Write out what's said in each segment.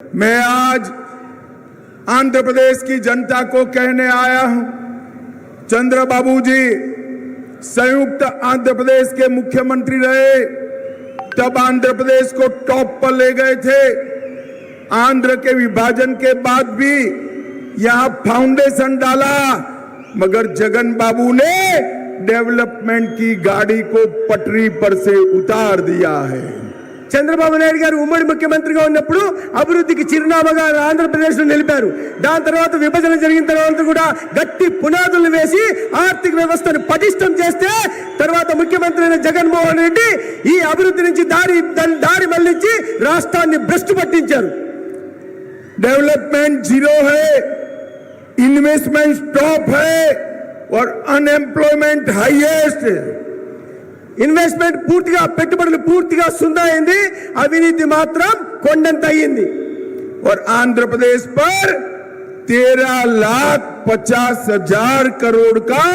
मैं आज आंध्र प्रदेश की जनता को कहने आया हूं, चंद्रबाबू जी संयुक्त आंध्र प्रदेश के मुख्यमंत्री रहे, तब आंध्र प्रदेश को टॉप पर ले गए थे। आंध्र के विभाजन के बाद भी यहां फाउंडेशन डाला, मगर जगन बाबू ने डेवलपमेंट की गाड़ी को पटरी पर से उतार दिया है। చంద్రబాబు నాయుడు గారు ఉమ్మడి ముఖ్యమంత్రిగా ఉన్నప్పుడు అభివృద్ధికి చిరునామాగా ఆంధ్రప్రదేశ్లో నిలిపారు. దాని తర్వాత విభజన జరిగిన తర్వాత కూడా గట్టి పునాదులు వేసి ఆర్థిక వ్యవస్థను పటిష్టం చేస్తే తర్వాత ముఖ్యమంత్రి అయిన జగన్మోహన్ రెడ్డి ఈ అభివృద్ధి నుంచి దారి మళ్లించి రాష్ట్రాన్ని భ్రష్టు పట్టించారు. डेवलपमेंट जीरो है, इन्वेस्टमेंट स्टॉप है और अनएम्प्लॉयमेंट हाईएस्ट है। ఇన్వెస్ట్మెంట్ పూర్తిగా పెట్టుబడులు పూర్తిగా సున్నా అయింది, అవినీతి మాత్రం కొండంత అయ్యింది. और आंध्र प्रदेश पर 13,50,000 करोड़ का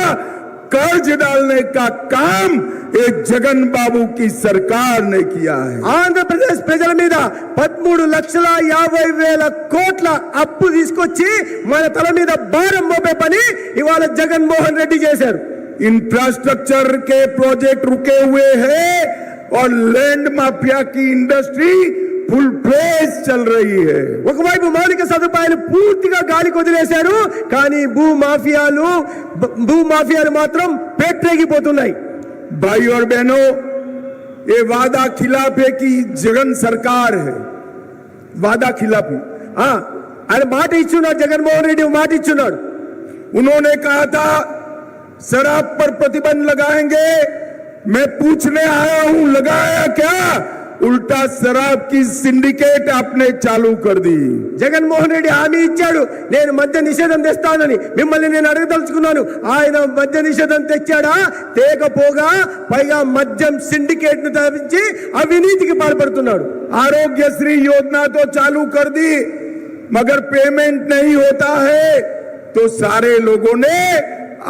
कर्ज डालने का काम एक जगन बाबू की सरकार ने किया है। ఆంధ్రప్రదేశ్ ప్రజల మీద 13,50,000 కోట్ల అప్పు తీసుకొచ్చి మన తల మీద భారం మోపే పని ఇవాళ జగన్మోహన్ రెడ్డి చేశారు. इंफ्रास्ट्रक्चर के प्रोजेक्ट रुके हुए हैं और लैंड माफिया की इंडस्ट्री फुल फ्लेज चल रही है। ఒకవైపు మౌలిక సదుపాయాలు పూర్తిగా గాలికి వదిలేశారు, కానీ భూమాఫియాలు మాత్రం పేట్రేగిపోతున్నాయి. भाई और बहनों, ये वादा खिलाफ है कि जगन सरकार है, वादा खिलाफी। ఆయన మాట ఇచ్చున్నాడు, జగన్మోహన్ రెడ్డి మాట ఇచ్చున్నాడు. उन्होंने कहा था शराब पर प्रतिबंध लगाएंगे, मैं पूछने आया हूं लगाया क्या? उल्टा शराब की सिंडिकेट आपने चालू कर दी। జగన్మోహన్ రెడ్డి హామీ ఇచ్చాడు, నేను మద్య నిషేధం తెస్తానని. మిమ్మల్ని నేను అడగదలుచుకున్నాను, ఆయన మద్య నిషేధం తెచ్చాడా? తేకపోగా పైగా మద్యం సిండికేట్ ను స్థాపించి అవినీతికి పాల్పడుతున్నాడు. आरोग्यश्री योजना तो चालू कर दी, मगर पेमेंट नहीं होता है तो सारे लोगों ने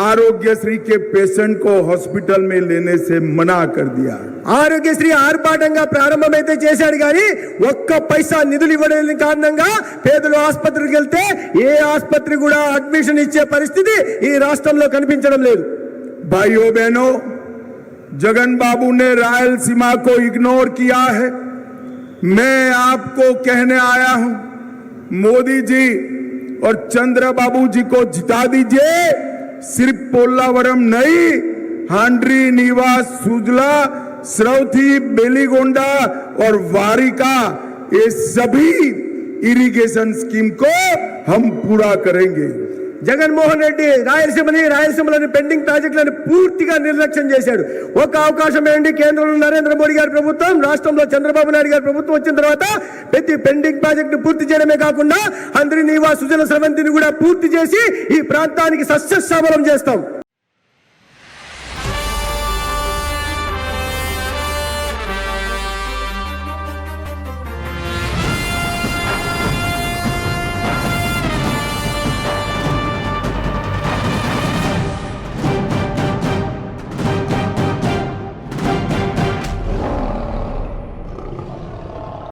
आरोग्यश्री के पेशेंट को हॉस्पिटल में लेने से मना कर दिया। ఆరోగ్యశ్రీ ఆర్భాటంగా ప్రారంభమైతే చేశాడు, కానీ ఒక్క పైసా నిధులు ఇవ్వలేని కారణంగా పేదలు ఆసుపత్రికి వెళ్తే ఏ ఆసుపత్రి కూడా అడ్మిషన్ ఇచ్చే పరిస్థితి ఈ రాష్ట్రంలో కనిపించడం లేదు. भाइयों बहनों, जगन बाबू ने रायलसीमा को इग्नोर किया है। मैं आपको कहने आया हूं, मोदी जी और चंद्रबाबू जी को जिता दीजिए। सिर्फ पोल्लावरम नहीं, हांड्री, नीवास, सुजला, श्रवथी, बेलीगोंडा और वारिका, ये सभी इरिगेशन स्कीम को हम पूरा करेंगे। జగన్మోహన్ రెడ్డి రాయలసీమలోని పెండింగ్ ప్రాజెక్టులను పూర్తిగా నిర్లక్ష్యం చేశాడు. ఒక అవకాశం ఏంటి, కేంద్రంలో నరేంద్ర మోడీ గారి ప్రభుత్వం, రాష్ట్రంలో చంద్రబాబు నాయుడు గారి ప్రభుత్వం వచ్చిన తర్వాత ప్రతి పెండింగ్ ప్రాజెక్టు పూర్తి చేయడమే కాకుండా అందరి నివాస సుజల స్రవంతిని కూడా పూర్తి చేసి ఈ ప్రాంతానికి సస్యశ్యామలం చేస్తాం.